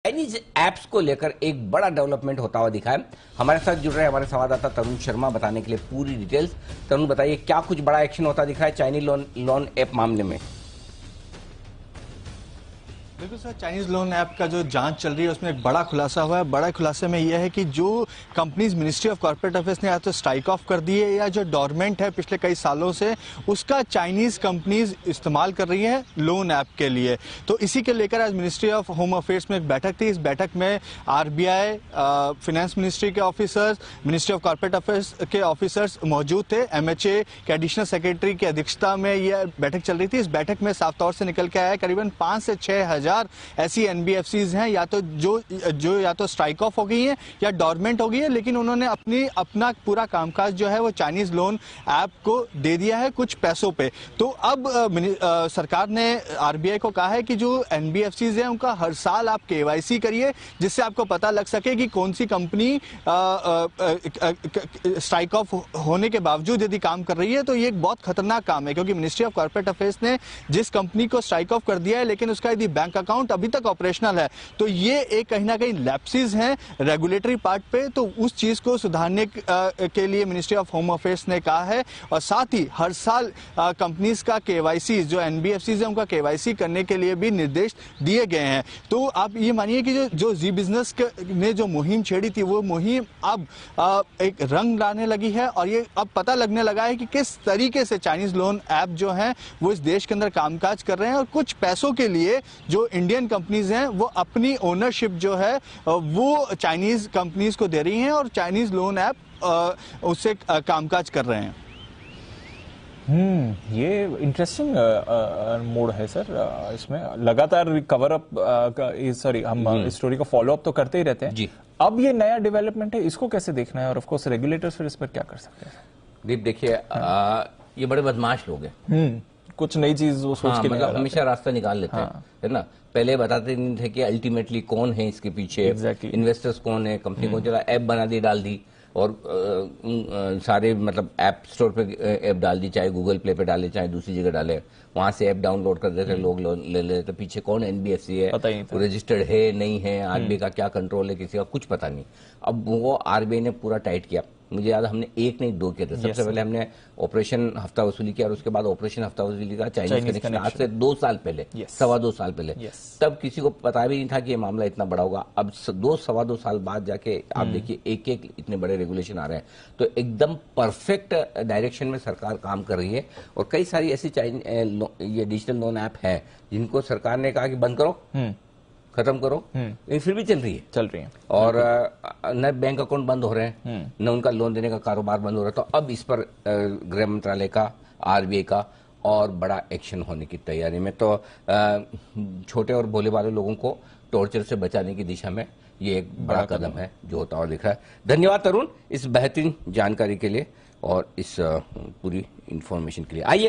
Chinese apps को लेकर एक बड़ा डेवलपमेंट होता हुआ दिखा है। हमारे साथ जुड़ रहे हमारे संवाददाता तरुण शर्मा बताने के लिए पूरी डिटेल्स। तरुण, बताइए क्या कुछ बड़ा एक्शन होता दिख रहा है चाइनीज लोन ऐप मामले में? बिल्कुल सर, चाइनीज लोन ऐप का जो जांच चल रही है उसमें एक बड़ा खुलासा हुआ है। बड़ा खुलासे में यह है कि जो companies ministry of corporate affairs ने या तो स्ट्राइक ऑफ कर दी है या जो डोरमेंट है पिछले कई सालों से, उसका चाइनीज कंपनीज इस्तेमाल कर रही है लोन ऐप के लिए। तो इसी के लेकर आज मिनिस्ट्री ऑफ होम अफेयर्स में एक बैठक थी। इस बैठक में आरबीआई, फिनेंस मिनिस्ट्री के officers, ministry of corporate affairs के ऑफिसर्स मौजूद थे। एमएचए के एडिशनल सेक्रेटरी की अध्यक्षता में यह बैठक चल रही थी। इस बैठक में साफ तौर से निकल के आया करीबन 5 से 6 हजार ऐसी एनबीएफसीज हैं या तो जो या तो स्ट्राइक ऑफ हो गई हैं या डोरमेंट हो गई है, लेकिन उन्होंने अपना पूरा कामकाज जो है वो चाइनीज लोन ऐप को दे दिया है कुछ पैसों पे। तो अब सरकार ने आरबीआई को कहा है कि जो एनबीएफसीज हैं उनका हर साल आप केवाईसी करिए, जिससे आपको पता लग सके कि कौन सी कंपनी स्ट्राइक ऑफ होने के बावजूद यदि काम कर रही है। तो ये एक बहुत खतरनाक काम है, क्योंकि मिनिस्ट्री ऑफ कॉर्पोरेट अफेयर्स ने जिस कंपनी को स्ट्राइक ऑफ कर दिया है लेकिन उसका यदि बैंक अकाउंट अभी तक ऑपरेशनल है, तो ये एक कहीं ना कहीं लैप्सेस हैं रेगुलेटरी पार्ट पे। तो उस चीज को सुधारने के लिए मिनिस्ट्री ऑफ होम अफेयर्स ने कहा है, और साथ ही हर साल कंपनीज का केवाईसी, जो एनबीएफसीज है उनका केवाईसी करने के लिए भी निर्देश दिए गए हैं। तो आप ये मानिए कि जो जी बिजनेस ने जो मुहिम छेड़ी थी, वो मुहिम अब एक रंग लाने लगी है, और ये अब पता लगने लगा है कि किस तरीके से चाइनीज लोन ऐप जो हैं वो इस देश के अंदर कामकाज कर रहे हैं, और कुछ पैसों के लिए जो इंडियन कंपनीज हैं वो अपनी ओनरशिप जो है वो चाइनीज कंपनीज को दे रही हैं, और चाइनीज लोन ऐप उससे कामकाज कर रहे हैं। ये इंटरेस्टिंग मोड है सर। इसमें लगातार कवर अप सॉरी हम इस स्टोरी को फॉलो अप तो करते ही रहते हैं जी। अब ये नया डेवलपमेंट है, इसको कैसे देखना है, और ऑफ कोर्स रेगुलेटर्स फिर इस पर क्या कर सकते हैं? दीप, देखिए ये बड़े बदमाश लोग हैं। कुछ नई चीज वो सोच के मतलब हमेशा रास्ता निकाल लेते हैं, है ना। पहले बताते नहीं थे कि अल्टीमेटली कौन है इसके पीछे, इन्वेस्टर्स कौन है, कंपनी कौन चला, ऐप बना दी, डाल दी, और सारे मतलब ऐप स्टोर पे ऐप डाल दी, चाहे गूगल प्ले पे डाले चाहे दूसरी जगह डाले, वहां से ऐप डाउनलोड कर देते लोग, लोन ले लेते। पीछे कौन एनबीएफसी है, रजिस्टर्ड है नहीं है, आरबीआई का क्या कंट्रोल है, किसी का कुछ पता नहीं। अब वो आरबीआई ने पूरा टाइट किया। मुझे याद है हमने 1 नहीं 2 किए थे। सबसे पहले हमने ऑपरेशन हफ्ता वसूली किया, और उसके बाद ऑपरेशन हफ्ता वसूली का चाइनीज कनेक्शन, आज से 2 साल पहले, 2.25 साल पहले। तब किसी को पता भी नहीं था कि ये मामला इतना बड़ा होगा। अब 2-2.25 साल बाद जाके आप देखिए एक इतने बड़े रेगुलेशन आ रहे हैं। तो एकदम परफेक्ट डायरेक्शन में सरकार काम कर रही है, और कई सारी ऐसी ये डिजिटल लोन ऐप है जिनको सरकार ने कहा कि बंद करो, खत्म करो, लेकिन फिर भी चल रही है। और न बैंक अकाउंट बंद हो रहे हैं, न उनका लोन देने का कारोबार बंद हो रहा है। तो अब इस पर गृह मंत्रालय का, आरबीआई का और बड़ा एक्शन होने की तैयारी में। तो छोटे और भोले वाले लोगों को टॉर्चर से बचाने की दिशा में ये एक बड़ा कदम है जो होता हुआ दिख रहा है। धन्यवाद तरुण इस बेहतरीन जानकारी के लिए और इस पूरी इंफॉर्मेशन के लिए। आइए